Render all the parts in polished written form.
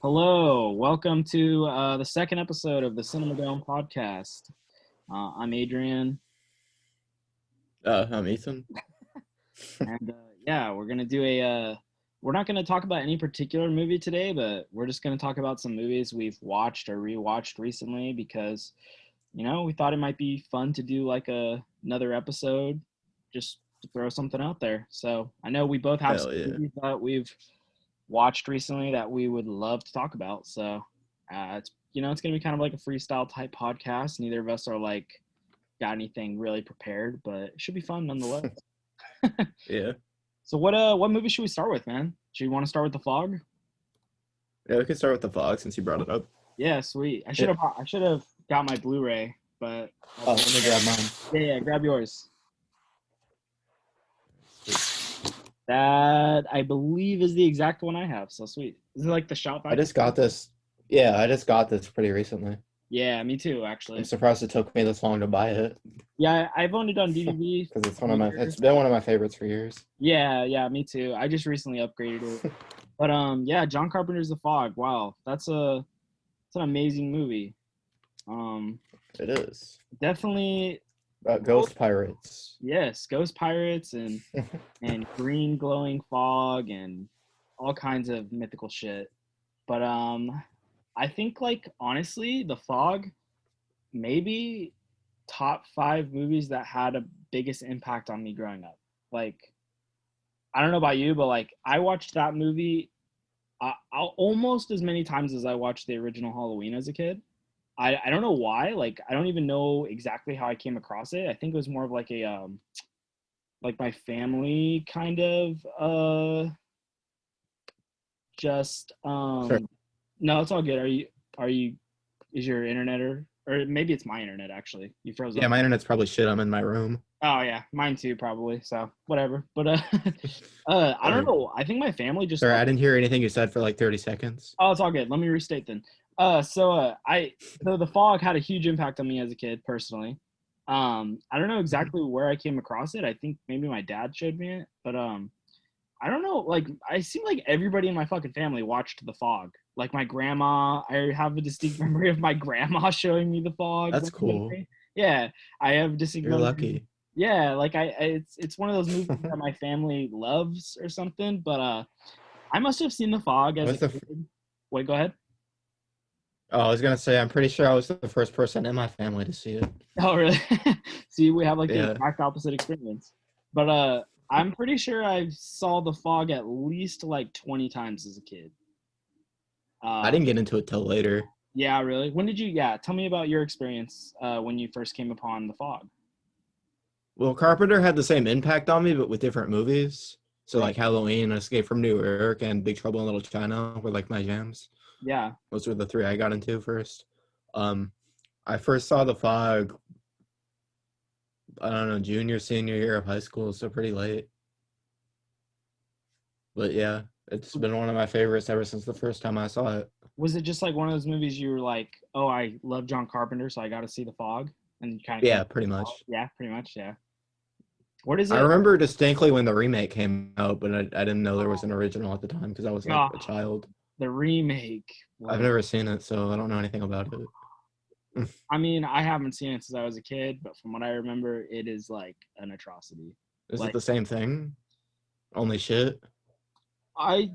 Hello, welcome to the second episode of the Cinemadome podcast. I'm Adrian, I'm Ethan. and yeah, we're gonna do a. We're not gonna talk about any particular movie today, but we're just gonna talk about some movies we've watched or rewatched recently because, we thought it might be fun to do like another episode, just to throw something out there. So I know we both have Hell some yeah. movies that we've watched recently that we would love to talk about. So it's gonna be kind of like a freestyle type podcast. Neither of us are like got anything really prepared, but it should be fun nonetheless. Yeah. So what movie should we start with, man? Should you want to start with The Fog? Yeah, we can start with the vlog since you brought it up. Yeah, sweet. I should Yeah. have I should have got my Blu-ray, but Oh, let me grab mine. yeah, grab yours. That I believe is the exact one I have. So sweet. Is it like the shot I back? just got this. Yeah, I just got this pretty recently. Yeah, me too, I'm actually. surprised it took me this long to buy it Yeah, I've owned it on DVD because for it's years. been one of my favorites for years. Yeah, me too. I just recently upgraded it. But yeah, John Carpenter's The Fog. Wow, it's an amazing movie. Um, It is. Definitely, About ghost pirates. yes, ghost pirates and green glowing fog and all kinds of mythical shit. But I think like honestly, The Fog maybe top 5 movies that had a biggest impact on me growing up. Like I don't know about you, but like I watched that movie almost as many times as I watched the original Halloween as a kid. I don't know why. Like I don't even know exactly how I came across it. I think it was more of like a like my family kind of just Sure. no, it's all good. Are you is your internet or maybe it's my internet actually. You froze Yeah, up. my internet's probably shit. I'm in my room. Oh yeah, mine too probably. So whatever. But I don't Uh, know. I think my family just Sorry, like I didn't hear anything you said for like 30 seconds. oh, it's all good. Let me restate then. So the fog had a huge impact on me as a kid personally. I don't know Mhm. exactly where I came across it. I think maybe my dad showed me it, but I don't know. Like I seem like everybody in my fucking family watched The Fog. Like my grandma, I have a distinct memory of my grandma showing me The Fog. That's cool. Yeah, I have distinct You're memory. lucky. Yeah, like it's one of those movies that my family loves or something. But I must have seen The Fog I as a was the kid. Wait, go ahead. Oh, I was gonna say I'm pretty sure I was the first person in my family to see it. Oh, really? See, we have like the Yeah. exact opposite experience. But I'm pretty sure I saw The Fog at least like 20 times as a kid. I Uh, didn't get into it till later. yeah, really. When did you? Yeah, tell me about your experience when you first came upon The Fog. Well, Carpenter had the same impact on me, but with different movies. So Right. like Halloween, Escape from New York, and Big Trouble in Little China were like my jams. Yeah. Those were the three I got into first. Um, I first saw The Fog, I don't know, junior, senior year of high school, so pretty late. But yeah, it's been one of my favorites ever since the first time I saw it. Was it just like one of those movies you were like, oh, I love John Carpenter, so I got to see The Fog, and you kind of came. Yeah, pretty much. Yeah, pretty much. Yeah. What is I it? remember distinctly when the remake came out, but I didn't know there was an original at the time because I was like Oh, a child. the remake I've was. never seen it, so I don't know anything about it. I mean, I haven't seen it since I was a kid, but from what I remember, it is like an atrocity. Is it Like the same thing? Only shit? I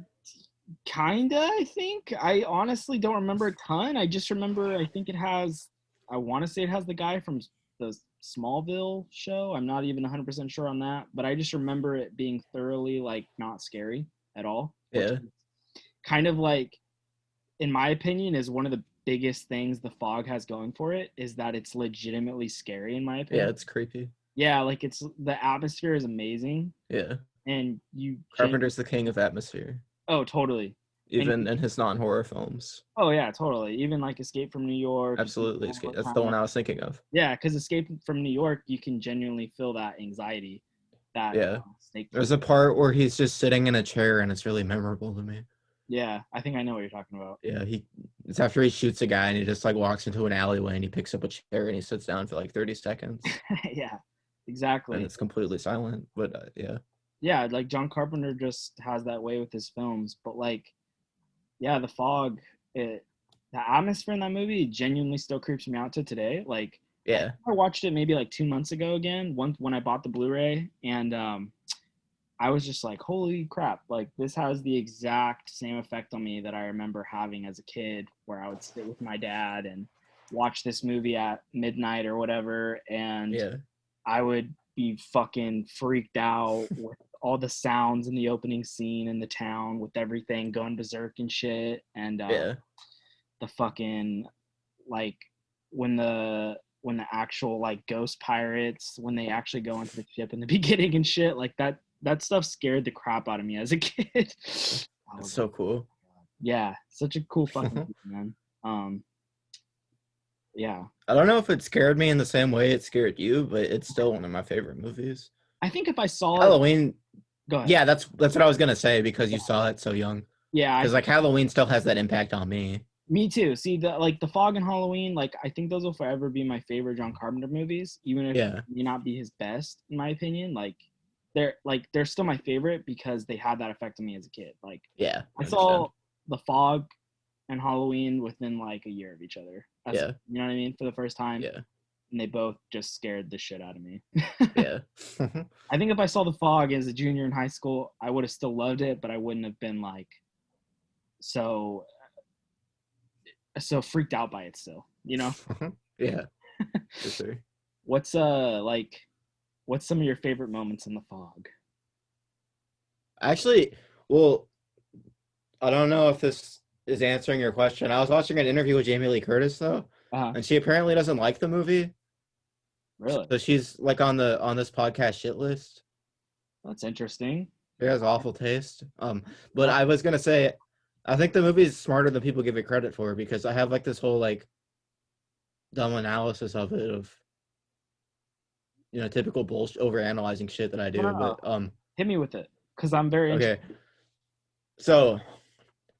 kinda, I think. I honestly don't remember a ton. I just remember I think it has I want to say it has the guy from the Smallville show. I'm not even 100% sure on that, but I just remember it being thoroughly like not scary at all, which Yeah. is kind of like in my opinion is one of the biggest things the fog has going for it is that it's legitimately scary in my Yeah, opinion. it's creepy. Yeah, like it's the atmosphere is amazing Yeah. and Carpenter's the king of atmosphere, oh totally. And even in his non-horror films. oh yeah, totally. Even like Escape from New York, Absolutely. That's the kind one of I was thinking of. yeah, because Escape from New York, you can genuinely feel that anxiety that Yeah. Snake There's feels. a part where he's just sitting in a chair and it's really memorable to me. Yeah, I think I know what you're talking about. Yeah, it's after he shoots a guy and he just like walks into an alleyway and he picks up a chair and he sits down for like 30 seconds Yeah, and exactly. it's completely silent. But yeah. Yeah, like John Carpenter just has that way with his films, but like yeah, The Fog. the atmosphere in that movie genuinely still creeps me out to today. Like Yeah. I watched it maybe like 2 months ago again, when I bought the Blu-ray, and I was just like, holy crap, like this has the exact same effect on me that I remember having as a kid, where I would sit with my dad and watch this movie at midnight or whatever, and Yeah. I would be fucking freaked out with all the sounds in the opening scene in the town, with everything going berserk and shit, and Yeah. the fucking like when the actual like ghost pirates, when they actually go into the ship in the beginning and shit, like that stuff scared the crap out of me as a kid. I It's was so like, cool. yeah, such a cool fucking movie, man. Yeah, I don't know if it scared me in the same way it scared you, but it's still one of my favorite movies. I think if I saw it, Halloween, go ahead. yeah, that's what I was gonna say because you saw it so young. Yeah, Because like Halloween still has that impact on me. me too. See, the Fog and Halloween, like I think those will forever be my favorite John Carpenter movies, even if Yeah, it may not be his best in my opinion. They're still my favorite because they had that effect on me as a kid. Like yeah, I I understand. saw the Fog and Halloween within like a year of each other. Yeah, You know what I mean, for the first time, yeah, and they both just scared the shit out of me. yeah, I think if I saw the Fog as a junior in high school, I would have still loved it, but I wouldn't have been like so freaked out by it still. You know. yeah, for sure. What's what's some of your favorite moments in the Fog? Actually, well, I don't know if this is answering your question. I was watching an interview with Jamie Lee Curtis though, Uh-huh. and she apparently doesn't like the movie. Really? So she's like on this podcast shit list. That's interesting. She has awful taste. But Uh, I was gonna say, I think the movie is smarter than people give it credit for because I have like this whole like dumb analysis of it of typical bullshit over analyzing shit that I do. no, But hit me with it, because I'm very okay, interested. so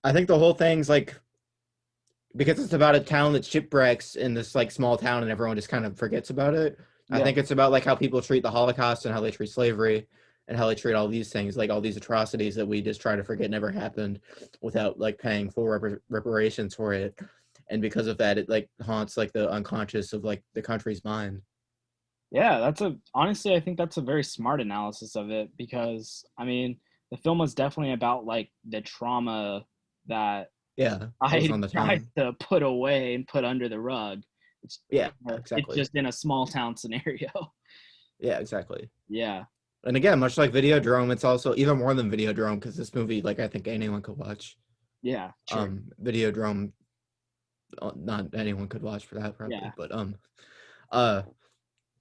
I think the whole thing's like because it's about a town that shipwrecks in this like small town and everyone just kind of forgets about it. I Yeah. think it's about like how people treat the Holocaust and how they treat slavery and how they treat all these things, like all these atrocities that we just try to forget never happened without like paying full reparations for it. And because of that, it like haunts like the unconscious of like the country's mind. Yeah, honestly, I think that's a very smart analysis of it, because I mean, the film was definitely about like the trauma that Yeah, that was I on the tried town. to put away and put under the rug. It's Yeah, it's exactly. just in a small town scenario. Yeah, exactly. Yeah. And again, much like Videodrome, it's also even more than Videodrome because this movie, like I think anyone could watch. Yeah, true. Videodrome, not anyone could watch for that Yeah. probably, but uh,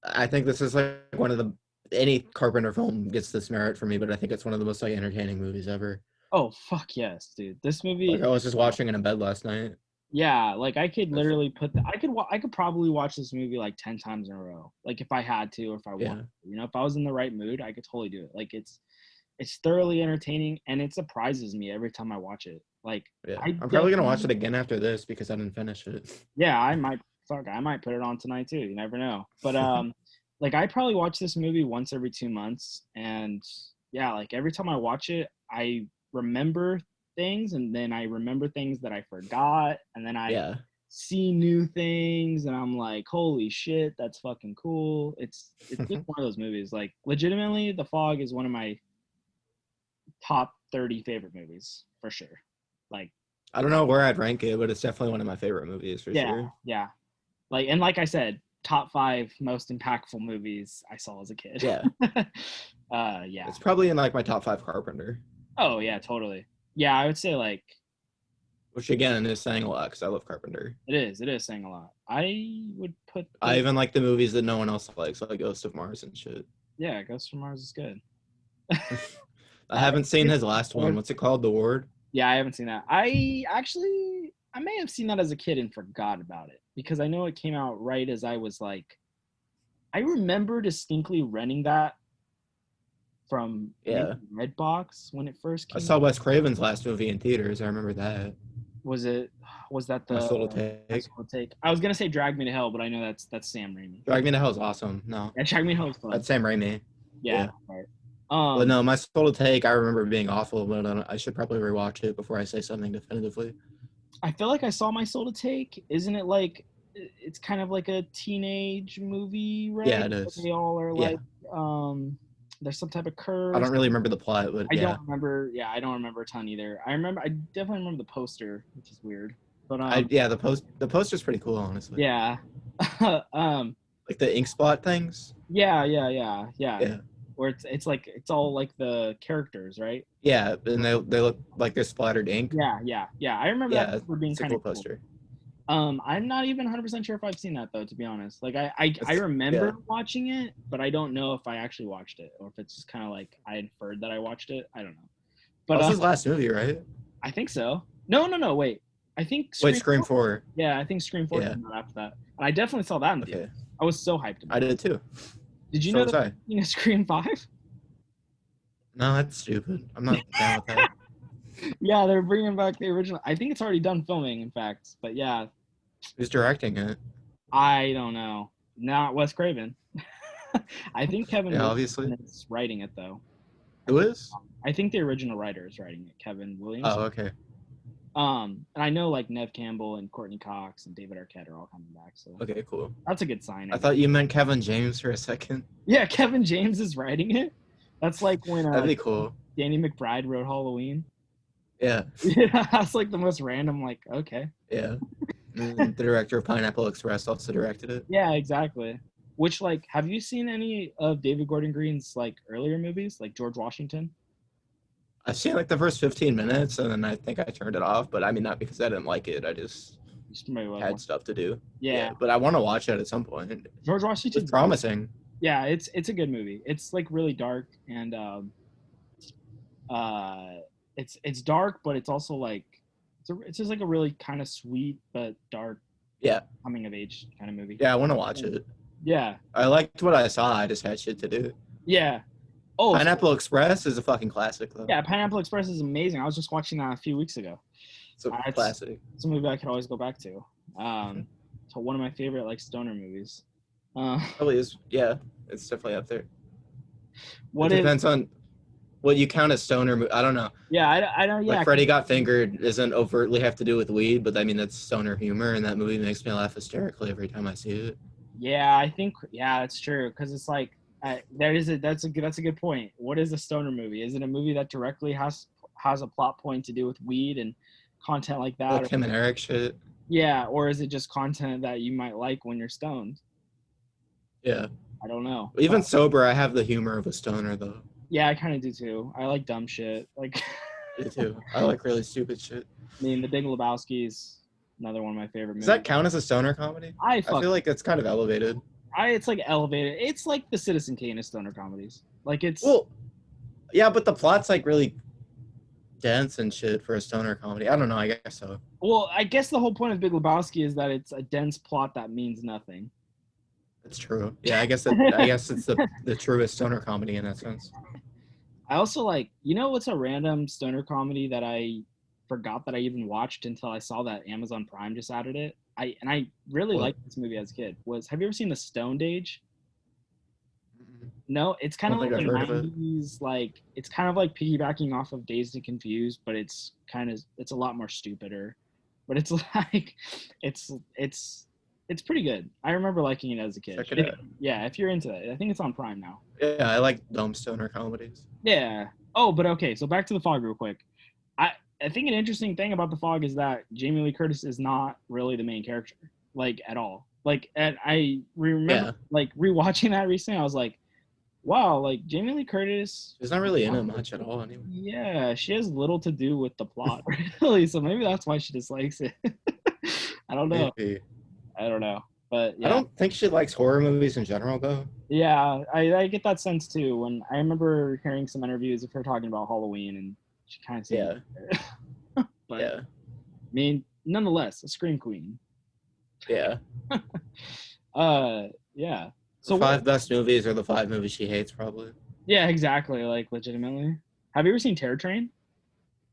I think this is like one of the any Carpenter film gets this merit for me, but I think it's one of the most like entertaining movies ever. Oh, fuck yes, dude. This Like movie, I was just watching it in bed last night. yeah, like I could That's, literally I could probably watch this movie like 10 times in a row. Like if I had to, or if I wanted yeah, to. You know, if I was in the right mood, I could totally do it. Like it's thoroughly entertaining, and it surprises me every time I watch it. Like yeah. I I'm probably gonna watch definitely it again after this because I didn't finish it. yeah, I might put it on tonight too. You never know. But like I probably watch this movie once every 2 months, and yeah, like every time I watch it, I remember things, and then I remember things that I forgot, and then I Yeah. see new things, and I'm like, holy shit, that's fucking cool. It's just one of those movies. Like legitimately, The Fog is one of my top 30 favorite movies for sure. Like I don't know where I'd rank it, but it's definitely one of my favorite movies for yeah, sure. yeah. Like I said, top 5 most impactful movies I saw as a kid. Yeah. Yeah. It's probably in like my top 5 Carpenter, Oh yeah, totally. Yeah, I would say like which again is saying a lot because I love Carpenter. it is saying a lot. I would put I this, even like the movies that no one else likes, like Ghost of Mars and shit. yeah, Ghost from Mars is good. I I, haven't seen his last one. What's it called? The Ward? yeah, I haven't seen that. I may have seen that as a kid and forgot about it, because I know it came out right as I was like, I remember distinctly renting that from maybe Yeah. Redbox when it first I came saw out. Wes Craven's last movie in theaters. I remember that. Was it was that My the Little Take. Maxwell Take? I was gonna say Drag Me to Hell, but I know that's Sam Raimi. Drag Me to Hell is awesome. No, Yeah, Drag Me to Hell was fun. that's Sam Raimi. Yeah, Yeah. right. But no, My Little Take, I remember being awful, but I should probably rewatch it before I say something definitively. I feel like I saw My Soul to Take. Isn't it like it's kind of like a teenage movie, Yeah, right? it They is. all are Yeah, like there's some type of I curse. don't really remember the plot, but I yeah, don't remember. Yeah, I don't remember a ton either. I definitely remember the poster, which is weird. But the poster's pretty cool, honestly. yeah. um Like the ink spot things. yeah. Yeah, Where it's like it's all like the characters, right? yeah, and they look like they're splattered ink. Yeah. I remember that Yeah, for being it's a kind of cool cool. poster. I'm not even 100% sure if I've seen that though, to be honest. Like I Yeah. remember watching it, but I don't know if I actually watched it or if it's just kind of like I inferred that I watched it. I don't know. That But was his last movie, right? I think so. No, wait. I think Wait, Scream Scream 4. 4. Yeah, I think Scream 4 Yeah. came out after that. And I definitely saw that in the theater. Okay. I was so hyped I about it. did too. Did you So know was that I. you know Scream 5? No, that's stupid. I'm not down with that. Yeah, they're bringing back the original. I think it's already done filming, in fact. But yeah, Who's directing it? I don't know. Not Wes Craven. I think Kevin Yeah, obviously. Williamson is writing it though. I Who could. is? I think the original writer is writing it, Kevin Williams. Oh, okay. And I know like Nev Campbell and Courtney Cox and David Arquette are all coming back, so Okay, cool. that's a good sign, I I guess. thought you meant Kevin James for a second. Yeah, Kevin James is writing it. That's like when That'd be cool. Danny McBride wrote Halloween. Yeah, Yeah, that's like the most random. Like, okay, yeah. And the director of Pineapple Express also directed it. yeah, exactly. Which like, have you seen any of David Gordon Green's like earlier movies, like George Washington? I've seen like the first 15 minutes and then I think I turned it off, but I mean, not because I didn't like it. I just Just familiar with had stuff to do. Yeah, Yeah, but I want to watch it at some point. It George was Washington. promising. Yeah, it's a good movie. It's like really dark and uh, it's dark, but it's also like it's just like a really kind of sweet but dark Yeah, coming of age kind of movie. yeah, I want to watch it. Yeah, I liked what I saw. I just had shit to do. yeah. Oh, Pineapple Express is a fucking classic, though. yeah, Pineapple Express is amazing. I was just watching that a few weeks ago. It's a classic. It's a movie I could always go back to. So one of my favorite like stoner movies. Probably is. Yeah, it's definitely up there. What It is? depends on what you count as stoner. I don't know. Yeah, I don't. Yeah, Like Freddy Got Fingered doesn't overtly have to do with weed, but I mean that's stoner humor, and that movie makes me laugh hysterically every time I see it. yeah. I think yeah, it's true because it's like that's a good point. What is a stoner movie? Is it a movie that directly has a plot point to do with weed and content like that? Like him and Eric shit. Yeah, or is it just content that you might like when you're stoned? Yeah. I don't know. Even sober, I have the humor of a stoner though. Yeah, I kind of do too. I like dumb shit. Like, Me too. I like really stupid shit. I mean, The Big Lebowski's another one of my favorite Does movies. that count as a stoner comedy? I feel like it's kind of elevated. It's like elevated. It's like the Citizen Kane of stoner comedies. Like it's Well, yeah, but the plot's like really dense and shit for a stoner comedy. I don't know. I guess so. well, I guess the whole point of Big Lebowski is that it's a dense plot that means nothing. That's true. Yeah, I guess it's the truest stoner comedy in that sense. I also like, what's a random stoner comedy that I forgot that I even watched until I saw that Amazon Prime just added it. I really What? liked this movie as a kid. Have you ever seen The Stoned Age? Mm-mm. No, it's kind of Don't like think a I've heard of it. 90s, like it's kind of like piggybacking off of Dazed and Confused, but it's a lot more stupider. But it's like it's it's it's pretty good. I remember liking it as a kid. Check it out. Yeah, if you're into it. I think it's on Prime now. Yeah, I like dumb stoner comedies. Yeah. Oh, but okay, so back to The Fog real quick. I I think an interesting thing about The Fog is that Jamie Lee Curtis is not really the main character, like at all. Like, and I remember Yeah. like rewatching that recently. I was like, wow, like Jamie Lee Curtis. She's not really in it much at all anyway. Yeah, she has little to do with the plot, really. So maybe that's why she dislikes it. I don't know. Maybe. I don't know. But yeah, I don't think she likes horror movies in general though. yeah, I get that sense too. When I remember hearing some interviews of her talking about Halloween, and she kind of seemed. But Yeah. I mean, nonetheless, a scream queen. Yeah. Yeah. So So five best movies are the 5 movies she hates probably. yeah, exactly. Like legitimately. Have you ever seen Terror Train?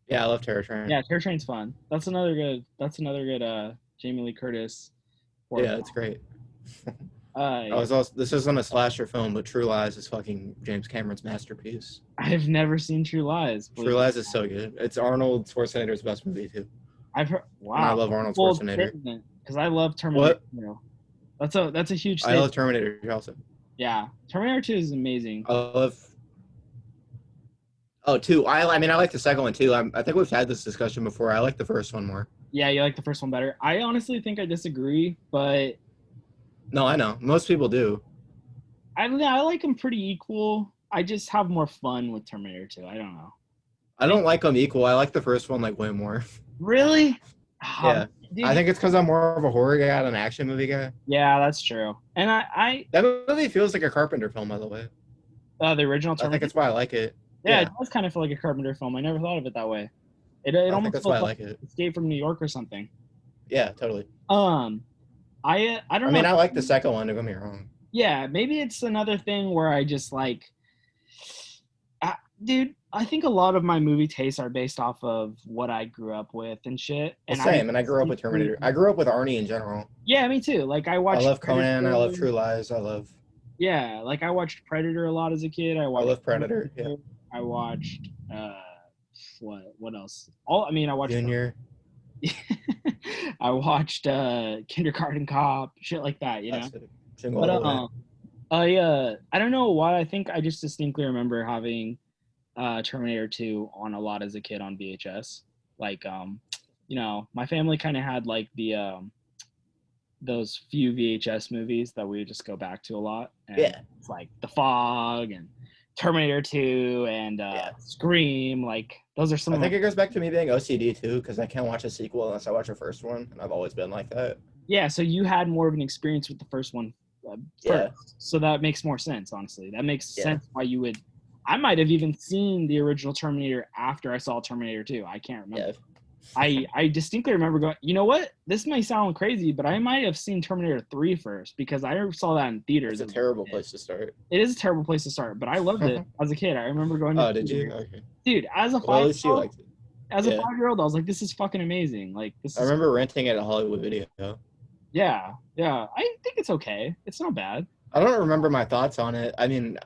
Yeah, I love Terror Train. Yeah, Terror Train's fun. That's another good. Jamie Lee Curtis. horror Yeah, it's great. film. This isn't a slasher film, but True Lies is fucking James Cameron's masterpiece. I've never seen True Lies. True Lies is so good. It's Arnold Schwarzenegger's best movie too. I've heard. And I Wow, love that's a Arnold bold Schwarzenegger. statement because I love Terminator What? 2. That's a huge I love statement. Terminator also. Yeah, Terminator 2 is amazing. I love. Oh, two. I mean, I like the second one too. I think we've had this discussion before. I like the first one more. Yeah, you like the first one better. I honestly think I disagree, but No, I know. Most people do. I like them pretty equal. I just have more fun with Terminator 2. I don't know. I don't like them equal. I like the first one like way more. Really? Yeah. I Dude, think it's because I'm more of a horror guy than an action movie guy. yeah, that's true. And That movie feels like a Carpenter film, by the way. the original I think Terminator. that's why I like it. Yeah, Yeah. it does kind of feel like a Carpenter film. I never thought of it that way. It I think almost that's why feels I like like it. Escape from New York or something. Yeah, totally. I I don't know. mean, I like the second one, don't get me wrong. Yeah, maybe it's another thing where I just like, dude. I think a lot of my movie tastes are based off of what I grew up with and shit. Well, And same. And I grew up with Terminator. I grew up with Arnie in general. yeah, me too. Like I I watched love Conan. I love Predator. True Lies. Yeah, like I watched Predator a lot as a kid. I I watched love Predator. Yeah. I watched what else? All I mean, I watched Junior. I watched Kindergarten Cop, shit like that, you know. That's it. Single But all the way. I don't know why. I think I just distinctly remember having Terminator 2 on a lot as a kid on VHS. Like you know, my family kind of had like the those few VHS movies that we would just go back to a lot, and Yeah. it's like The Fog and Terminator 2 and Scream. Like those are some I of think my it goes back to me being OCD too, because I can't watch a sequel unless I watch the first one, and I've always been like that. yeah. So you had more of an experience with the first one Yeah. first, so that makes more sense. Honestly, that makes Yeah. sense why you would. I might have even seen the original Terminator after I saw Terminator 2. I can't remember. Yeah. I distinctly remember going, you know what? This may sound crazy, but I might have seen Terminator 3 first because I saw that in theaters. It's a terrible place to start. It is a terrible place to start, but I loved it as a kid. I remember going to Oh, did you? theaters. Okay. Dude, as a Well, at least you 5-year-old, liked it. as a Yeah. 5-year-old, I was like, this is fucking amazing. Like this I is remember renting it at Hollywood Video. yeah. I think it's okay. It's not bad. I don't remember my thoughts on it. I mean,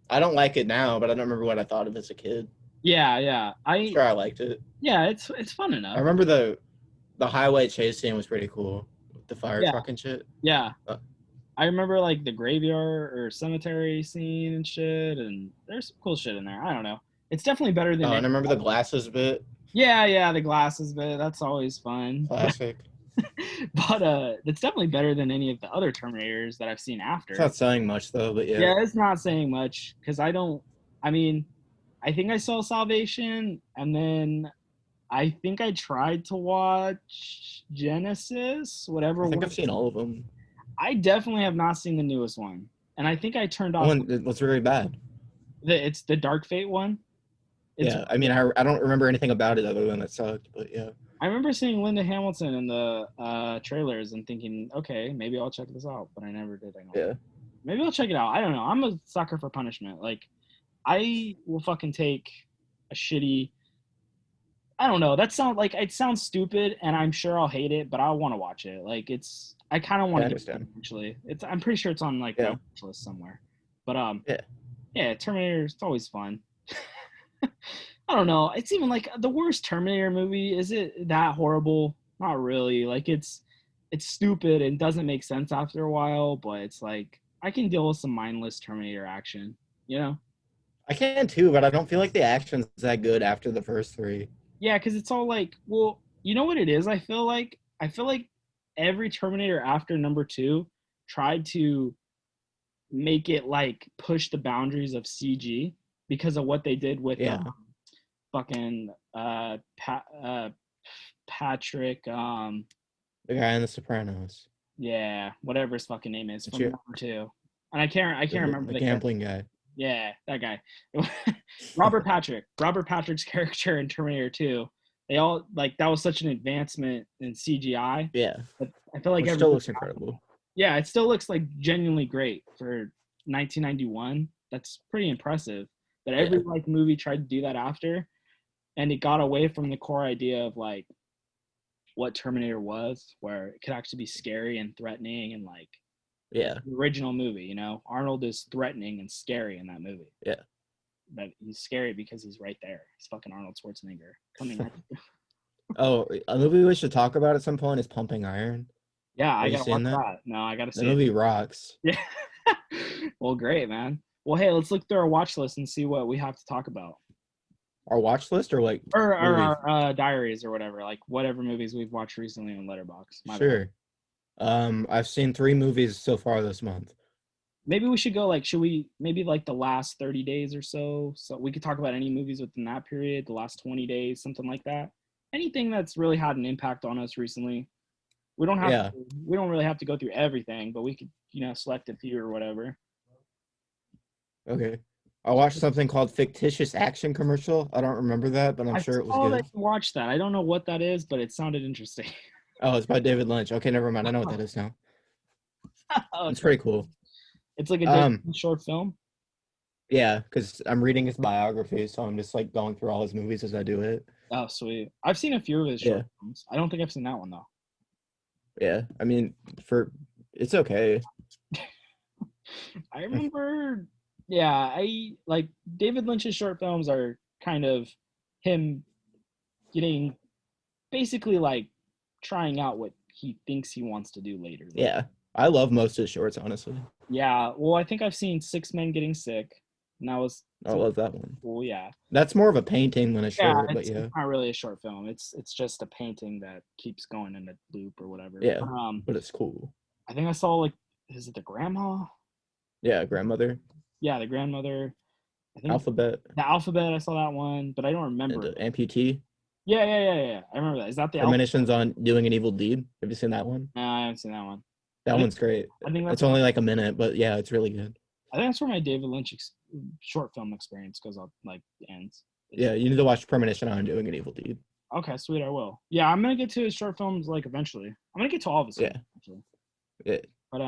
I don't like it now, but I don't remember what I thought of it as a kid. Yeah. I'm sure I liked it. Yeah, it's fun I enough. remember the highway chase scene was pretty cool with the fire Yeah. truck and shit. Yeah. Uh, I remember like the graveyard or cemetery scene and shit, and there's some cool shit in there. I don't know. It's definitely better than Oh, and I remember the glasses bit. yeah, the glasses bit. That's always fun. Classic. But it's definitely better than any of the other Terminators that I've seen after. It's not saying much though, but yeah. Yeah, it's not saying much because I mean, I think I saw Salvation, and then I think I tried to watch Genesis, whatever. I think I've seen all of them. I definitely have not seen the newest one, and I think I turned off. One was very bad. It's the Dark Fate one. Yeah, I mean, I don't remember anything about it other than it sucked, but yeah. I remember seeing Linda Hamilton in the trailers and thinking, okay, maybe I'll check this out, but I never did. Yeah. Maybe I'll check it out. I don't know. I'm a sucker for punishment. Like, I will fucking take a shitty. I don't know. It sounds stupid, and I'm sure I'll hate it, but I want to watch it. Like, I kind of want to understand. Actually, I'm pretty sure it's on like the watch list somewhere. But yeah, Terminator. It's always fun. I don't know. It's even like the worst Terminator movie. Is it that horrible? Not really. Like it's stupid and doesn't make sense after a while, but it's like I can deal with some mindless Terminator action, you know? I can too, but I don't feel like the action's that good after the first three. Yeah, because it's all like, well, you know what it is? I feel like every Terminator after number 2 tried to make it like push the boundaries of CG because of what they did with fucking Patrick the guy in The Sopranos. Yeah, whatever his fucking name is from number 2. And I can't remember the gambling guy. Yeah, that guy. Robert Patrick's character in Terminator 2. They all like that was such an advancement in CGI. Yeah. But I feel like it still looks incredible. Yeah, it still looks like genuinely great for 1991. That's pretty impressive. That every like movie tried to do that after, and it got away from the core idea of like what Terminator was, where it could actually be scary and threatening and like the original movie, you know, Arnold is threatening and scary in that movie. Yeah. But he's scary because he's right there. He's fucking Arnold Schwarzenegger coming at you. Oh, a movie we should talk about at some point is Pumping Iron. Yeah, I Have you gotta watch seen that? that. No, I gotta That see it. movie rocks. Yeah. Well, great, man. Well, hey, let's look through our watch list and see what we have to talk about. Our watch list or like Or movie? our diaries or whatever, like whatever movies we've watched recently on Letterboxd. My bad. Sure. I've seen 3 movies so far this month. Maybe we should go like, should we maybe like the last 30 days or so? So we could talk about any movies within that period, the last 20 days, something like that. Anything that's really had an impact on us recently. We don't have to, Yeah. we don't really have to go through everything, but we could, select a few or whatever. Okay. I watched something called Fictitious Action Commercial. I don't remember that, but I'm I sure it was saw that good. you watched that. I don't know what that is, but it sounded interesting. Oh, it's by David Lynch. Okay, never mind. I know what that is now. It's Okay. pretty cool. It's like a David Um, short film. yeah, because I'm reading his biography, so I'm just like going through all his movies as I do it. Oh, sweet. I've seen a few of his Yeah, short films. I don't think I've seen that one though. yeah. I mean, for it's okay. I remember, yeah, I like David Lynch's short films are kind of him getting basically like trying out what he thinks he wants to do later. Like, Yeah, I love most of his shorts, honestly. yeah, well, I think I've seen Six Men Getting Sick, and that was I love that one. cool. Yeah, That's more of a painting than a yeah, short, but it's yeah, not really a short film. It's just a painting that keeps going in a loop or whatever. yeah. But, But it's cool. I think I saw like, is it the grandma? Yeah, grandmother, Yeah, the grandmother. I think alphabet, the alphabet. I saw that one, but I don't and remember it. amputee. Yeah, yeah, yeah, yeah. I remember that. Is that the alphabet? Premonitions on doing an evil deed. Have you seen that one? No, I haven't seen that one. I That think one's great. I think It's that's only like a minute, but yeah, it's really good. I think that's where my David Lynch short film experience goes up, like ends. Is Yeah, you need to watch Premonition on doing an evil deed. okay, sweet. I will. Yeah, I'm gonna get to his short films like eventually. I'm gonna get to all of his films Yeah, actually. yeah. But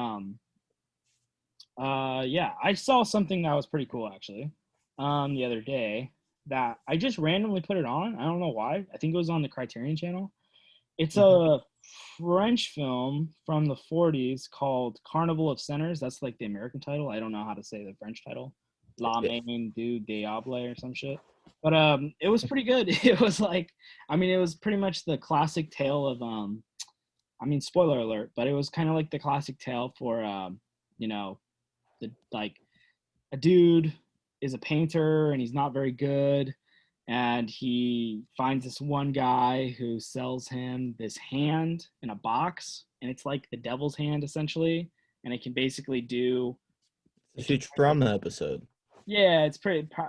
yeah, I saw something that was pretty cool actually. The other day that I just randomly put it on. I don't know why. I think it was on the Criterion channel. It's Mhm. a French film from the 40s called Carnival of Sinners. That's like the American title. I don't know how to say the French title. La Yeah. Main du Diable or some shit. But it was pretty good. It was like, I mean, it was pretty much the classic tale of I mean, spoiler alert, but it was kind of like the classic tale for you know, the like a dude is a painter and he's not very good, and he finds this one guy who sells him this hand in a box, and it's like the devil's hand essentially, and it can basically do The it can kind of, Futurama episode. yeah,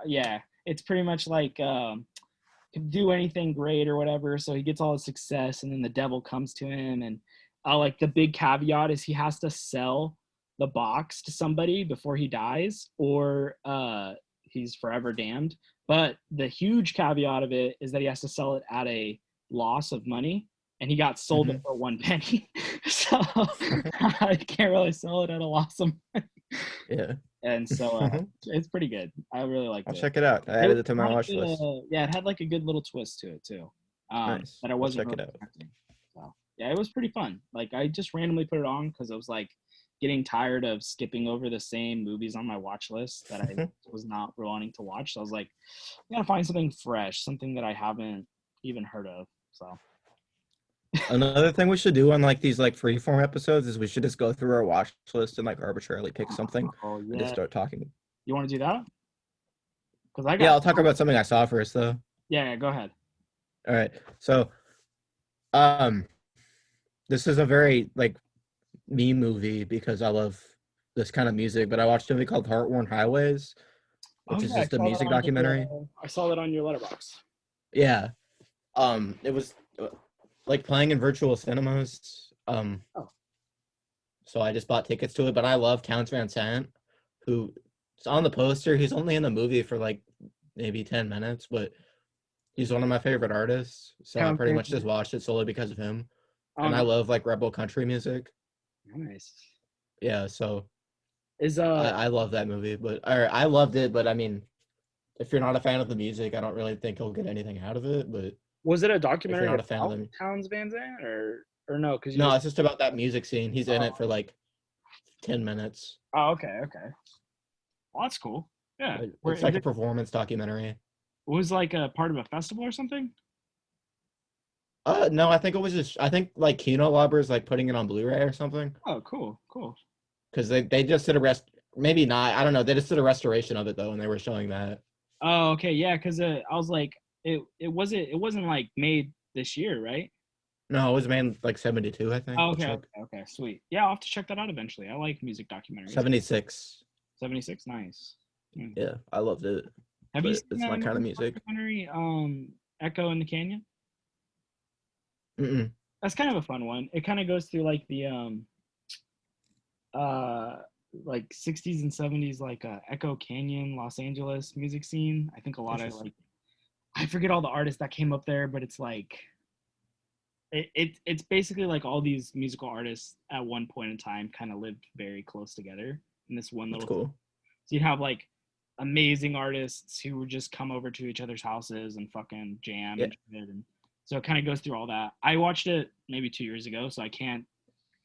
yeah, it's pretty much like can do anything great or whatever, so he gets all his success, and then the devil comes to him, and like the big caveat is he has to sell the box to somebody before he dies, or he's forever damned. But the huge caveat of it is that he has to sell it at a loss of money, and he got sold it Hmm. for 1 penny. So I can't really sell it at a loss of money. Yeah. And so it's pretty good. I really liked I'll it. check it out. I It added it to my had watch a list. yeah, it had like a good little twist to it too, Nice. that I I'll wasn't check really it out. expecting. So yeah, it was pretty fun. Like I just randomly put it on because I was like getting tired of skipping over the same movies on my watch list that I was not wanting to watch. So I was like, I gotta find something fresh, something that I haven't even heard of. So Another thing we should do on like these like freeform episodes is we should just go through our watch list and like arbitrarily pick something oh and just yeah, start talking. you want to do that? Because I Yeah, got I'll talk about something I saw first though. yeah, yeah. Go ahead. All right. So, um, this is a very like me movie because I love this kind of music, but I watched a movie called Heartworn Highways, Oh which is yeah, I just a saw that music on your documentary. I saw that on your letterbox. Yeah. It was like playing in virtual cinemas. Oh, So I just bought tickets to it, but I love Towns Van Sant, who is on the poster. He's only in the movie for like maybe 10 minutes, but he's one of my favorite artists. So I pretty Townsend. much just watched it solely because of him. Oh And I no, love like rebel country music. nice. Yeah, so Is I love that movie, but or I loved it, but I mean, if you're not a fan of the music, I don't really think you'll get anything out of it. But was it a if you're documentary not a fan of about them, Towns Van Zandt or no? Because you no, just it's just about that music scene. He's in oh, it for like 10 minutes. okay, okay. Well, that's cool. Yeah, where It's is like a it? performance documentary. Was like a part of a festival or something? No, I think it was just I think like Kino Lobber's like putting it on Blu-ray or something Oh, cool, cool. because they just did a maybe not, I don't know, they just did a restoration of it though and they were showing that. Oh, okay, yeah, because I was like, it wasn't like made this year, right? No, it was made like 72, I think. Oh, I'll okay, check. okay, okay, sweet. Yeah, I'll have to check that out eventually. I like music documentaries. 76. 76, nice. Hmm. Yeah, I loved it, Have you but seen it's that my kind of another music. documentary, Echo in the Canyon? Mm-mm. That's kind of a fun one. It kind of goes through like the uh like 60s and 70s like Echo Canyon, Los Angeles music scene. I think a lot of Interesting. like I forget all the artists that came up there, but it's like it's basically like all these musical artists at one point in time kind of lived very close together in this one That's little. cool. So you'd have like amazing artists who would just come over to each other's houses and fucking jam Yeah, and shit. And so it kind of goes through all that. I watched it maybe 2 years ago, so I can't.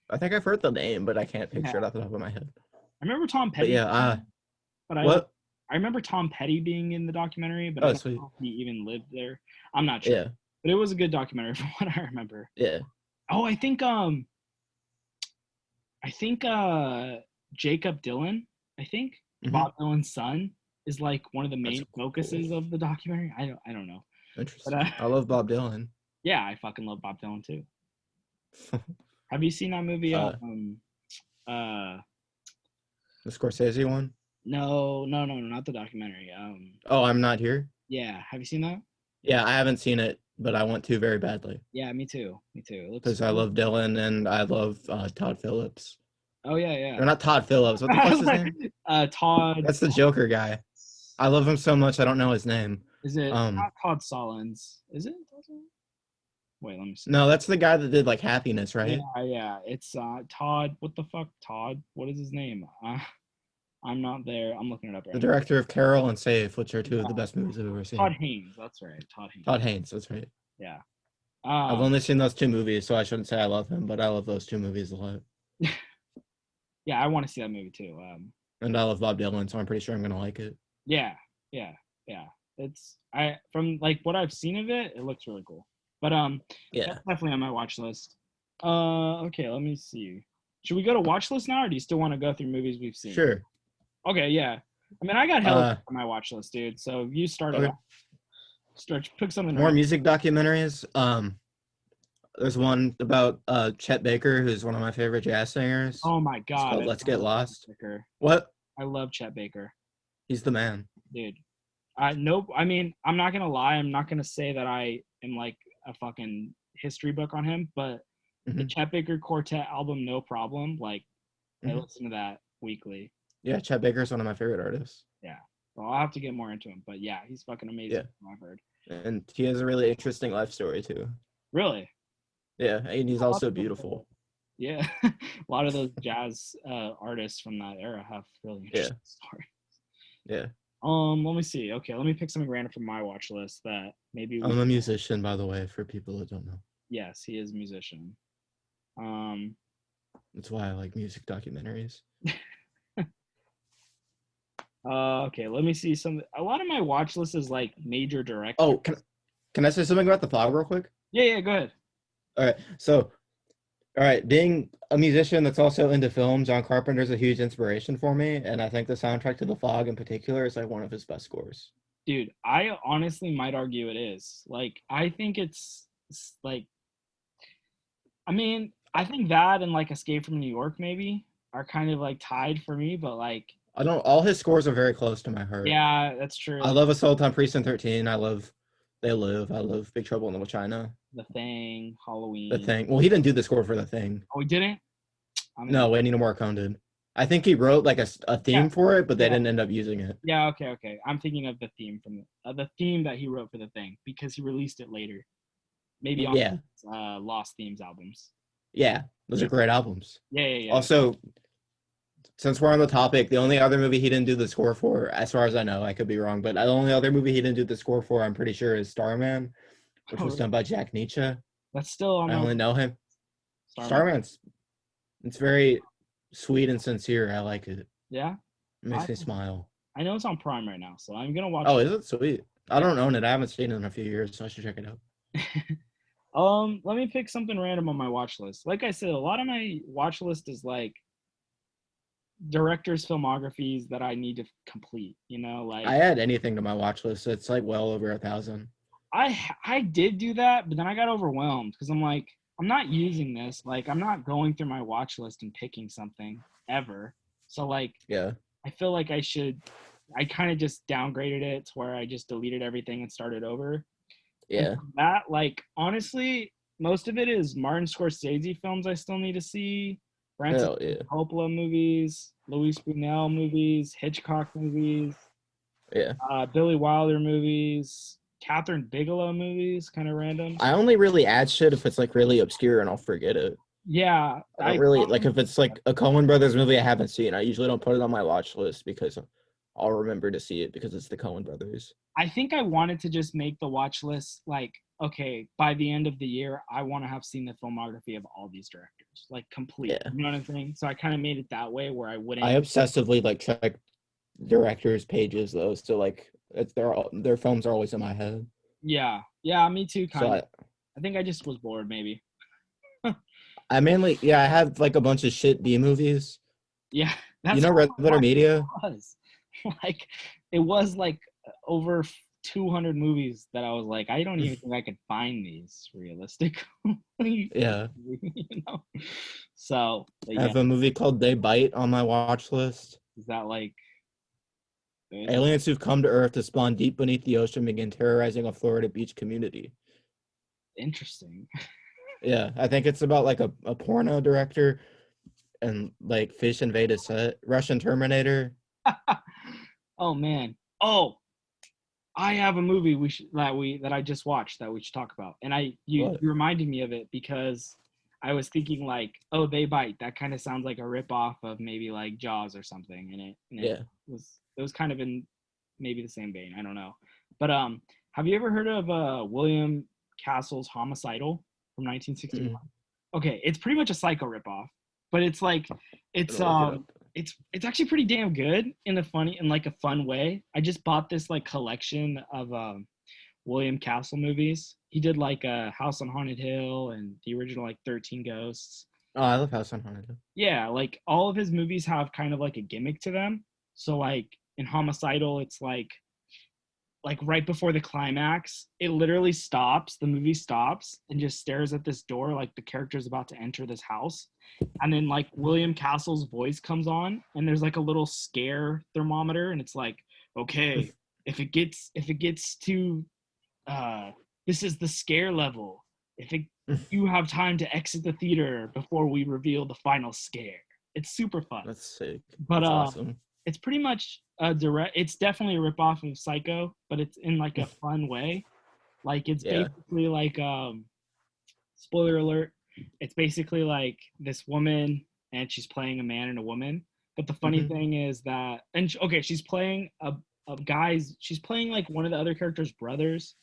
I think I've heard the name, but I can't Yeah, picture it off the top of my head. I remember Tom But Petty, yeah, but what? I remember Tom Petty being in the documentary, but I Oh, don't sweet. know if he even lived there. I'm not sure, Yeah, but it was a good documentary from what I remember. yeah. Oh, I think Jacob Dylan, I think Hmm. Bob Dylan's son is like one of the That's main cool. focuses of the documentary. I don't know. But Interesting. I love Bob Dylan. yeah, I fucking love Bob Dylan too. Have you seen that movie? uh, Uh, the Scorsese one. no, no, no, no, not the documentary. Oh, I'm not here. Yeah, have you seen that? Yeah, I haven't seen it, but I want to very badly Yeah, me too. Me too. It looks. because I love Dylan and I love Todd Phillips. Oh yeah, yeah. Or not Todd Phillips. What the fuck's his name? Todd. That's the Joker guy. I love him so much I don't know his name. Is it Um, not Todd Solondz? Is it? Wait, let me see. no, that's the guy that did like Happiness, Yeah, right? yeah. It's Todd. What the fuck? Todd. What is his name? I'm not there. I'm looking it up The right now. director of Carol and Safe, which are two of the Yeah, best movies I've ever Todd seen. Haynes. That's right. Todd Haynes. Todd Haynes, that's right. Yeah. I've Um. only seen those two movies, so I shouldn't say I love him, but I love those two movies a lot. Yeah, I want to see that movie too. And I love Bob Dylan, so I'm pretty sure I'm gonna like it. Yeah, yeah, yeah. It's I from like what I've seen of it, it looks really cool. But that's Yeah, definitely on my watch list. Okay, let me see. Should we go to watch list now, or do you still want to go through movies we've seen? sure. Okay, yeah. I mean, I got hella Uh, on my watch list, dude. So you started off. okay. Start pick something More random. music documentaries. There's one about Chet Baker, who's one of my favorite jazz singers. Oh my It's god, called I Let's Get love Chet Lost. Baker. What? I love Chet Baker, He's the man. dude. I nope. I mean, I'm not gonna lie. I'm not gonna say that I am like a fucking history book on him, but the Hmm. Chet Baker Quartet album, No Problem. Like I Hmm. listen to that weekly. Yeah, Chet Baker's one of my favorite artists. Yeah. Well, I'll have to get more into him, but yeah, he's fucking amazing. Yeah, From what I've heard. and he has a really interesting life story too. Really? Yeah, and he's I'll have also to look it up. beautiful. Yeah, a lot of those jazz artists from that era have really Yeah, interesting stories. yeah. Let me see. Okay, let me pick something random from my watch list that maybe we. I'm a musician, by the way, for people that don't know. Yes, he is a musician. Um, That's why I like music documentaries. okay, let me see some. A lot of my watch list is like major directors. Oh, can I say something about the fog real quick? Yeah, yeah, go ahead. All right, so all right, being a musician that's also into film, John Carpenter's a huge inspiration for me, and I think the soundtrack to The Fog in particular is like one of his best scores. Dude, I honestly might argue it is. Like, I think it's like, I mean, I think that and like Escape from New York maybe are kind of like tied for me, but like, I don't. All his scores are very close to my heart. yeah, that's true. I love Assault on Precinct 13. I love They Live. I love Big Trouble in Little China. The Thing, The Halloween. Thing. Well, he didn't do the score for The Thing. Oh, we didn't? I'm an No, idiot. Ennio Morricone did. I think he wrote like a Yeah, theme for it, but they yeah, didn't end up using it. yeah. Okay, okay. I'm thinking of the theme from the theme that he wrote for the thing because he released it later, maybe on Yeah, Lost Themes albums. yeah. Those Yeah, are great albums. yeah, yeah, yeah. Also, since we're on the topic, the only other movie he didn't do the score for, as far as I know, I could be wrong, but the only other movie he didn't do the score for, I'm pretty sure, is Starman, which Oh, was done really? by Jack Nietzsche. That's still on I my only know him. Starman. Starman's it's very sweet and sincere. I like it. Yeah, It I makes me smile. I know it's on Prime right now, so I'm gonna watch Oh, it. is it sweet? I Yeah. don't own it. I haven't seen it in a few years, so I should check it out. Let me pick something random on my watch list. Like I said, a lot of my watch list is like directors' filmographies that I need to complete. You know, like I add anything to my watch list. It's like well over 1,000. I did do that, but then I got overwhelmed because I'm like, I'm not using this. Like, I'm not going through my watch list and picking something ever. So like, Yeah. I feel like I should. I kind of just downgraded it to where I just deleted everything and started over. And Yeah. from that, like, honestly, most of it is Martin Scorsese films I still need to see, Francis Hell yeah. Coppola movies, Luis Buñuel movies, Hitchcock movies, Yeah. Billy Wilder movies, Catherine Bigelow movies, kind of random. I only really add shit if it's like really obscure and I'll forget it. Yeah, I don't really like if it's like a Coen Brothers movie I haven't seen. I usually don't put it on my watch list because I'll remember to see it because it's the Coen Brothers. I think I wanted to just make the watch list like, okay, by the end of the year, I want to have seen the filmography of all these directors, like complete. Yeah. You know what I'm saying? So I kind of made it that way where I I wouldn't. obsessively like check directors' pages though, so like it's their films are always in my head. Yeah, yeah, me too, So kind of. I think I just was bored, maybe. I mainly I have like a bunch of shit B movies. Yeah, You that's know how Red Letter Media? it was. Like, it was like over 200 movies that I was like, I don't even think I could find these realistically. Yeah. You know? So, but I yeah, have a movie called They Bite on my watch list. is that like good? Aliens who've come to Earth to spawn deep beneath the ocean begin terrorizing a Florida beach community. Interesting. Yeah, I think it's about like a porno director and like fish invade a set. Russian Terminator. Oh man. Oh, I have a movie that I just watched that we should talk about, and What? you reminded me of it because I was thinking like, oh, They Bite. That kind of sounds like a rip off of maybe like Jaws or something, and Yeah. it was kind of in maybe the same vein. I don't know, but have you ever heard of William Castle's Homicidal from 1961? Mm-mm. Okay, it's pretty much a Psycho ripoff, but it's like I'm it's gonna look it up. it's actually pretty damn good in like a fun way. I just bought this like collection of William Castle movies. He did like a House on Haunted Hill and the original like 13 Ghosts. Oh, I love House on Haunted Hill. Yeah, like all of his movies have kind of like a gimmick to them. So like in Homicidal, it's like right before the climax, it literally stops. The movie stops and just stares at this door like the character's about to enter this house. And then like William Castle's voice comes on and there's like a little scare thermometer and it's like, okay, if it gets to this is the scare level. If it you have time to exit the theater before we reveal the final scare. It's super fun. That's sick. But That's awesome. it's pretty much a direct. It's definitely a ripoff of Psycho, but it's in like a fun way. Like it's Yeah. basically like spoiler alert. It's basically like this woman and she's playing a man and a woman. But the funny Mhm. thing is that okay, she's playing a guy's. She's playing like one of the other characters' brothers,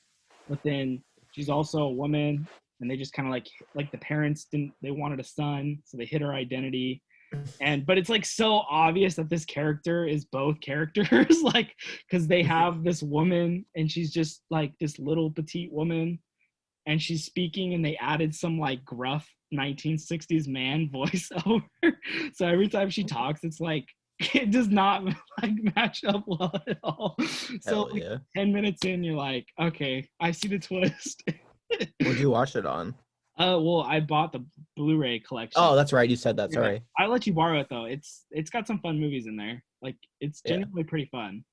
but then she's also a woman, and they just kind of like the parents didn't. They wanted a son, so they hid her identity and but it's like so obvious that this character is both characters like because they have this woman and she's just like this little petite woman and she's speaking and they added some like gruff 1960s man voice over so every time she talks it's like it does not like match up well at all so Hell like yeah. 10 minutes in you're like okay I see the twist. Where'd you watch it on? Well, I bought the Blu-ray collection. Oh, that's right. You said that. Yeah, Sorry. I let you borrow it though. It's got some fun movies in there. Like it's Yeah. genuinely pretty fun.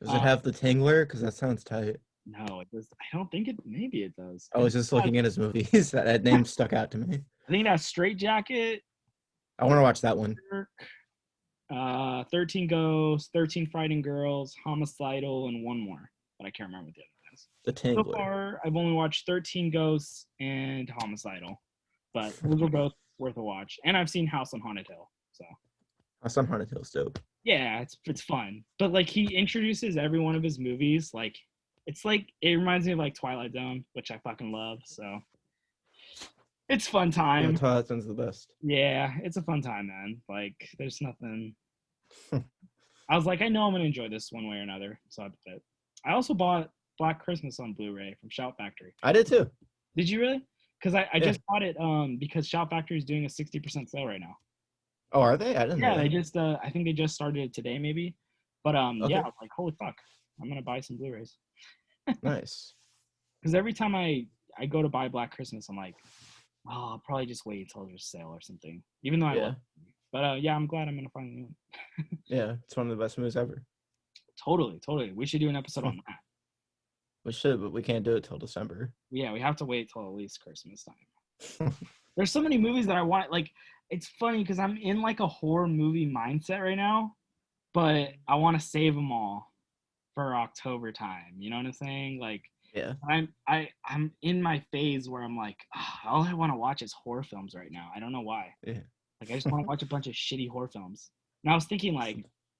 Does it have the Tingler? Because that sounds tight. No, it does. I don't think it. Maybe it does. I was just looking at his movies. That name stuck out to me. I think that's Straight Jacket, I want to watch that one. 13 Ghosts, 13 Fighting Girls, Homicidal, and one more, but I can't remember what the other one is. The So Tingler. far, I've only watched 13 Ghosts and Homicidal, but those are both worth a watch. And I've seen House on Haunted Hill, so. House on Haunted Hill's dope. Yeah, it's fun. But like he introduces every one of his movies, like it's like it reminds me of like Twilight Zone, which I fucking love. So it's fun Yeah, time. Twilight Zone's the best. Yeah, it's a fun time, man. Like there's nothing. I was like, I know I'm gonna enjoy this one way or another, so I bought it. I also bought Black Christmas on Blu-ray from Shout Factory. I did too. Did you really? because I Yeah. just bought it because Shout Factory is doing a 60% sale right now. Oh, are they? I didn't know Yeah, they that. just I think they just started it today maybe. But yeah, I Okay. was like, holy fuck, I'm gonna buy some Blu-rays. Nice. Because every time I go to buy Black Christmas, I'm like, oh, I'll probably just wait until there's a sale or something. Even though I love Yeah. it. But yeah, I'm glad I'm gonna find a new one. Yeah. It's one of the best movies ever. Totally, totally. We should do an episode on that. We should, but we can't do it till December. Yeah, we have to wait till at least Christmas time. There's so many movies that I want. Like, it's funny because I'm in like a horror movie mindset right now, but I want to save them all for October time. You know what I'm saying? Like, Yeah. I'm in my phase where I'm like, all I want to watch is horror films right now. I don't know why. Yeah. Like, I just want to watch a bunch of shitty horror films. And I was thinking like,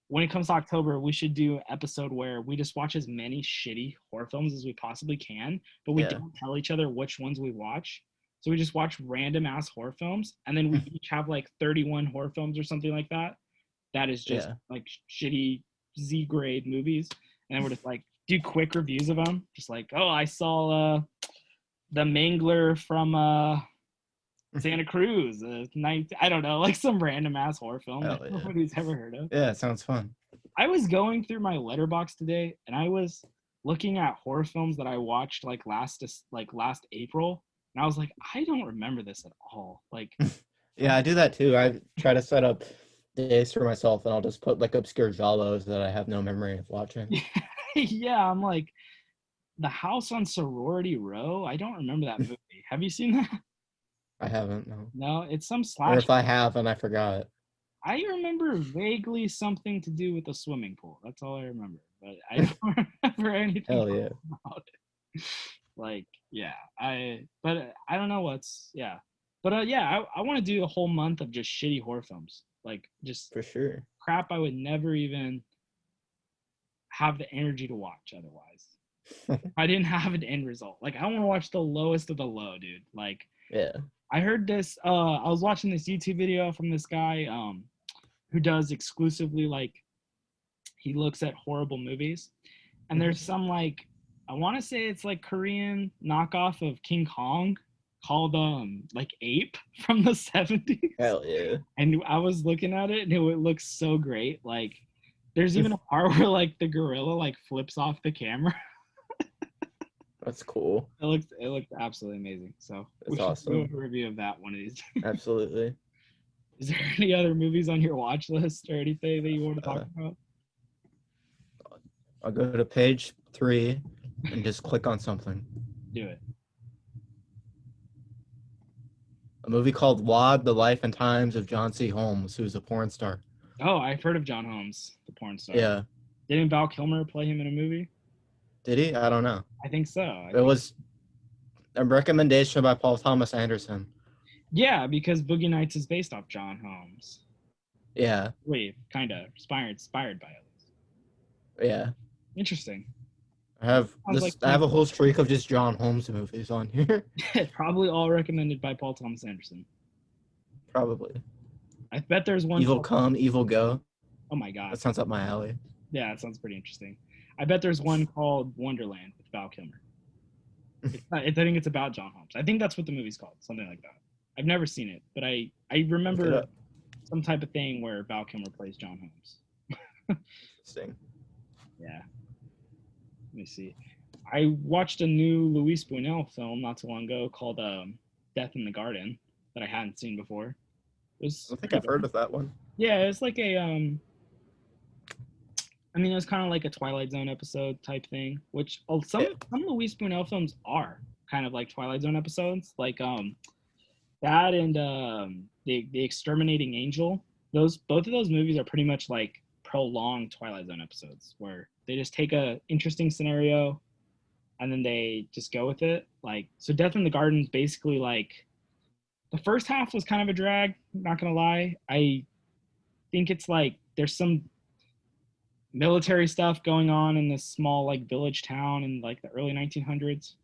when it comes to October, we should do an episode where we just watch as many shitty horror films as we possibly can, but we Yeah. don't tell each other which ones we watch. So we just watch random ass horror films, and then we each have like 31 horror films or something like that. That is just Yeah. like shitty Z grade movies, and then we're just like do quick reviews of them. Just like, oh, I saw the Mangler from Santa Cruz, I don't know, like some random ass horror film that Hell yeah. nobody's ever heard of. Yeah, it sounds fun. I was going through my letterbox today, and I was looking at horror films that I watched like last April, and I was like, I don't remember this at all. Like, Yeah, I do that too. I try to set up days for myself, and I'll just put like obscure giallos that I have no memory of watching. yeah, I'm like, The House on Sorority Row. I don't remember that movie. Have you seen that? I haven't, no. No, it's some Or slash. if I have and I forgot. I remember vaguely something to do with a swimming pool. That's all I remember, but I don't remember anything Hell yeah. about it. Like, yeah, but I don't know yeah. But yeah, I want to do a whole month of just shitty horror films. Like, just For sure. crap I would never even have the energy to watch otherwise. I didn't have an end result. Like, I want to watch the lowest of the low, dude. Like, Yeah. I heard this. I was watching this YouTube video from this guy who does exclusively like he looks at horrible movies, and there's some like I want to say it's like Korean knockoff of King Kong called like Ape from the 70s. Hell yeah. And I was looking at it and it looks so great. Like there's even a part where like the gorilla like flips off the camera. That's cool. It looked absolutely amazing. So we That's should do awesome. a review of that one of these. Absolutely. Is there any other movies on your watch list or anything that you want to talk about? I'll go to page 3 and just click on something. Do it. A movie called Wad, The Life and Times of John C. Holmes, who's a porn star. Oh, I've heard of John Holmes, the porn star. Yeah. Didn't Val Kilmer play him in a movie? Did he? I don't know. I think so. It was a recommendation by Paul Thomas Anderson. Yeah, because Boogie Nights is based off John Holmes. Yeah. Wait, kind of inspired by it. Yeah. Interesting. I have Sounds I have a whole streak of just John Holmes movies on here. Probably all recommended by Paul Thomas Anderson. Probably. I bet there's one. Evil Come, Evil Go. Oh my god. That sounds up my alley. Yeah, it sounds pretty interesting. I bet there's one called Wonderland with Val Kilmer. I think it's about John Holmes. I think that's what the movie's called, something like that. I've never seen it, but I remember some type of thing where Val Kilmer plays John Holmes. Interesting. Yeah. Let me see. I watched a new Luis Buñuel film not too long ago called Death in the Garden that I hadn't seen before. It was I think I've heard of that one. Yeah, it's like a I mean, it was kind of like a Twilight Zone episode type thing, which some Luis Buñuel films are kind of like Twilight Zone episodes, like that and the Exterminating Angel. Both of those movies are pretty much like prolonged Twilight Zone episodes where they just take a interesting scenario and then they just go with it. Like, so Death in the Garden is basically like the first half was kind of a drag, not gonna lie. I think it's like there's some military stuff going on in this small like village town in like the early 1900s,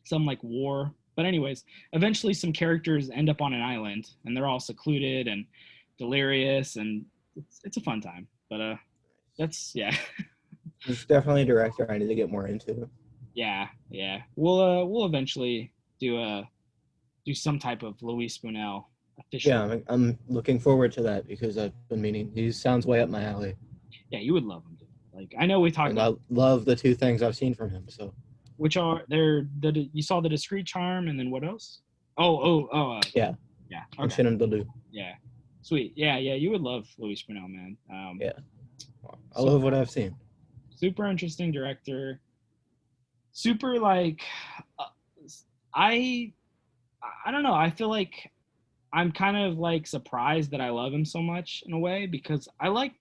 some like war. But anyways, eventually some characters end up on an island and they're all secluded and delirious, and it's a fun time. But that's It's definitely a director I need to get more into. yeah. We'll eventually do do some type of Luis Buñuel official. Yeah, I'm looking forward to that because I've been meaning. He sounds way up my alley, Yeah, you would love him, dude. Like I know we talked and about I love the two things I've seen from him. So which are you saw the Discreet Charm and then what else? yeah, Yeah. and Okay. Shenandoah. Yeah. Sweet. Yeah, yeah. You would love Luis Buñuel, man. Yeah, I So love what I've seen. super interesting director. Super like, uh, I I don't know. I feel like I'm kind of like surprised that I love him so much in a way because I love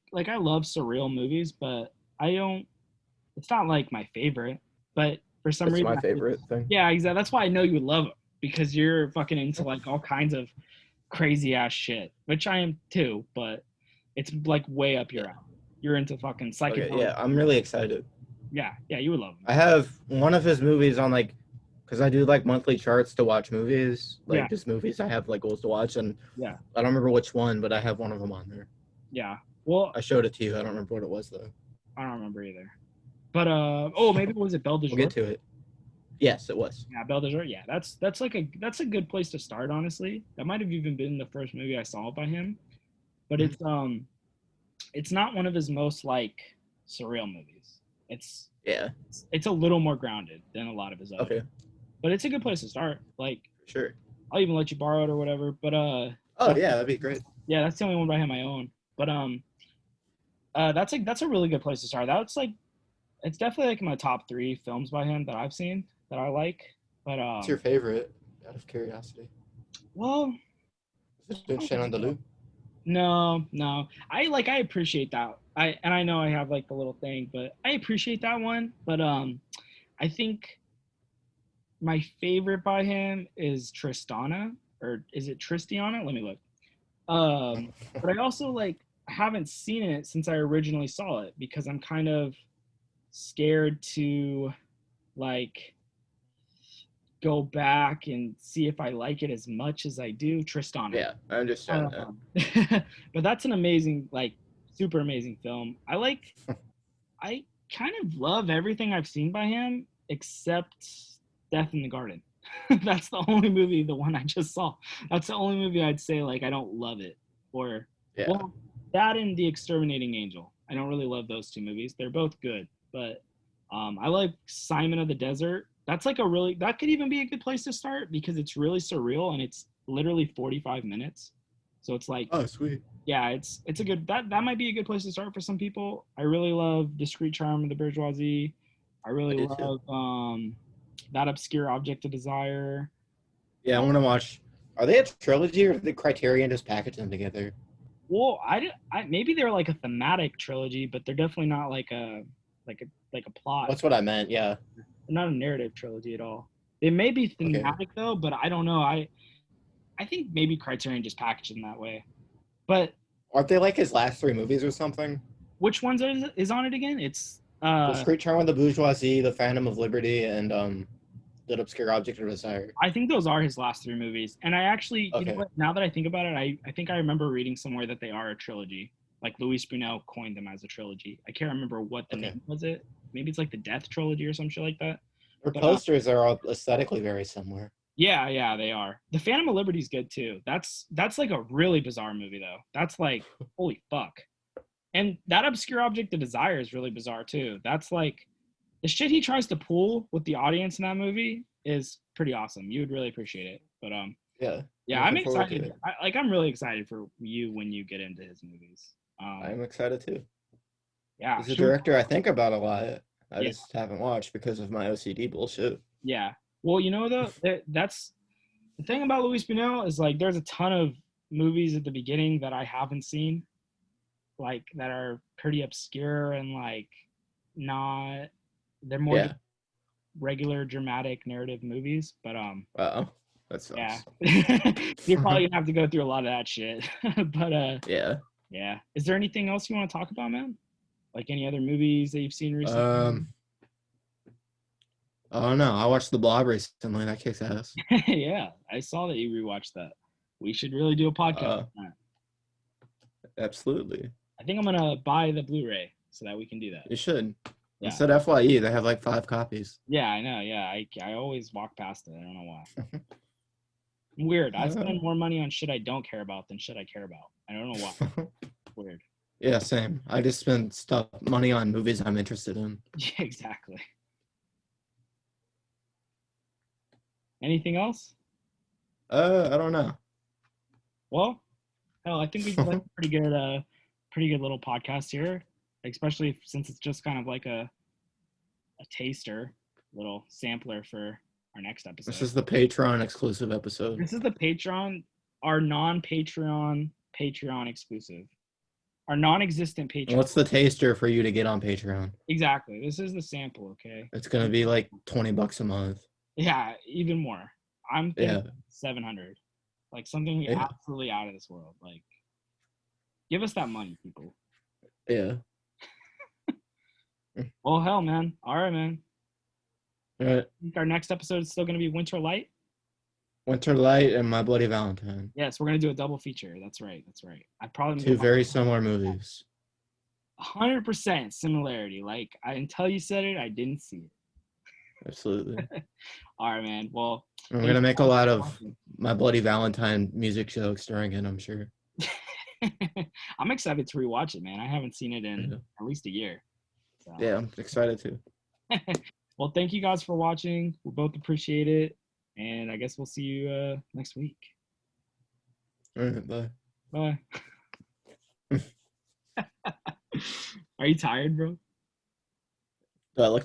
surreal movies, but I don't. It's not like my favorite, but for some It's reason, my favorite thing. yeah, exactly. That's why I know you would love him because you're fucking into like all kinds of crazy ass shit, which I am too, but it's like way up your Yeah. alley. You're into fucking Okay. psychedelic. Yeah, I'm really excited. Yeah, yeah, you would love him. I have one of his movies on like, because I do like monthly charts to watch movies, Yeah, like just movies I have like goals to watch, and yeah, I don't remember which one, but I have one of them on there. yeah. Well, I showed it to you. I don't remember what it was though. I don't remember either. But oh, maybe was it Belle de We'll Jour? get to it. Yes, it was. Yeah, Belle de Jour. Yeah, that's like a good place to start. Honestly, that might have even been the first movie I saw by him. But Mhm. it's not one of his most like surreal movies. It's Yeah. it's a little more grounded than a lot of his other. Okay. But it's a good place to start. Like Sure. I'll even let you borrow it or whatever. But Oh yeah, that'd be great. yeah, that's the only one by him I own. But that's a really good place to start. That's like it's definitely like my top three films by him that I've seen that I like. But What's your favorite? Out of curiosity. well, Is it Shenandoah? no. I appreciate that. I know I have like the little thing, but I appreciate that one. But I think my favorite by him is Tristana, or is it Tristiana? Let me look. But I also like haven't seen it since I originally saw it because I'm kind of scared to like go back and see if I like it as much as I do Tristana. Yeah, I understand that. Um, but that's an amazing, like, super amazing film. I kind of love everything I've seen by him except Death in the Garden. That's the only movie, the one I just saw. That's the only movie I'd say like I don't love it. Or Yeah. well, that and The Exterminating Angel. I don't really love those two movies. They're both good, but I like Simon of the Desert. That's like a really that could even be a good place to start because it's really surreal and it's literally 45 minutes. So it's like Oh, sweet. yeah, it's a good that might be a good place to start for some people. I really love Discreet Charm of the Bourgeoisie. I I really do too. love That Obscure Object of Desire. Yeah, I want to watch. Are they a trilogy or did the Criterion just package them together? Well, maybe they're like a thematic trilogy, but they're definitely not like a plot. That's what I meant. Yeah. They're not a narrative trilogy at all. They may be Okay. thematic though, but I don't know. I think maybe Criterion just packaged them that way. But Aren't they like his last three movies or something? which ones is on it again? It's The Street Charm of the Bourgeoisie, The Phantom of Liberty, and That Obscure Object of Desire. I think those are his last three movies. And I actually, you know Okay. what? Now that I think about it, I think I remember reading somewhere that they are a trilogy. Like Luis Buñuel coined them as a trilogy. I can't remember what the Okay. name was. It maybe it's like the Death Trilogy or some shit like that. Their But posters are all aesthetically very similar. yeah, yeah, they are. The Phantom of Liberty's good too. That's like a really bizarre movie though. That's like holy fuck. And That Obscure Object of Desire is really bizarre too. That's like the shit he tries to pull with the audience in that movie is pretty awesome. You would really appreciate it. But Yeah. I'm yeah, I'm looking forward to excited. it. I'm really excited for you when you get into his movies. I'm excited too. Yeah, He's a should we- director I think about a lot. I yeah, just haven't watched because of my OCD bullshit. yeah. Well, you know though, that's the thing about Luis Buñuel is like there's a ton of movies at the beginning that I haven't seen, like that are pretty obscure and like not. They're more Yeah. just regular dramatic narrative movies, but Wow. That yeah, sucks. you're probably gonna have to go through a lot of that shit. But Yeah. yeah. Is there anything else you want to talk about, man? Like any other movies that you've seen recently? Um. Oh no, I watched The Blob recently. That kicks ass. Yeah, I saw that you rewatched that. We should really do a podcast Uh, on that. absolutely. I think I'm gonna buy the Blu-ray so that we can do that. You should. Yeah. Instead FYE, they have like 5 copies. Yeah, I know. Yeah, I always walk past it. I don't know why. Weird. I Uh, spend more money on shit I don't care about than shit I care about. I don't know why. Weird. yeah, same. I just spend money on movies I'm interested in. Yeah, exactly. Anything else? I don't know. Well, hell, I think we did like a pretty good little podcast here, especially since it's just kind of like a taster, little sampler for our next This episode. is the Patreon exclusive episode. This is the Patreon, our non-Patreon Patreon exclusive, our non-existent And Patreon. what's the taster for you to get on Patreon? Exactly. This is the sample, okay? It's gonna be like $20 a month. Yeah, even more. I'm Yeah, thinking 700, like something yeah, absolutely out of this world. Like, give us that money, people. yeah. Well, hell, man. All right, man. All right. I think our next episode is still going to be Winter Light. Winter Light and My Bloody Valentine. Yes, we're going to do a double feature. That's right. That's right. I probably Two very similar movies. 100% similarity. Like, until you said it, I didn't see it. Absolutely. All right, man. Well, And we're thank gonna you make a guys lot for of watching. My Bloody Valentine music jokes during it, I'm sure. I'm excited to rewatch it, man. I haven't seen it in Yeah, at least a year. So, yeah, I'm excited too. well, thank you guys for watching. We both appreciate it, and I guess we'll see you next week. All right, bye. Bye. Are you tired, bro? Do I look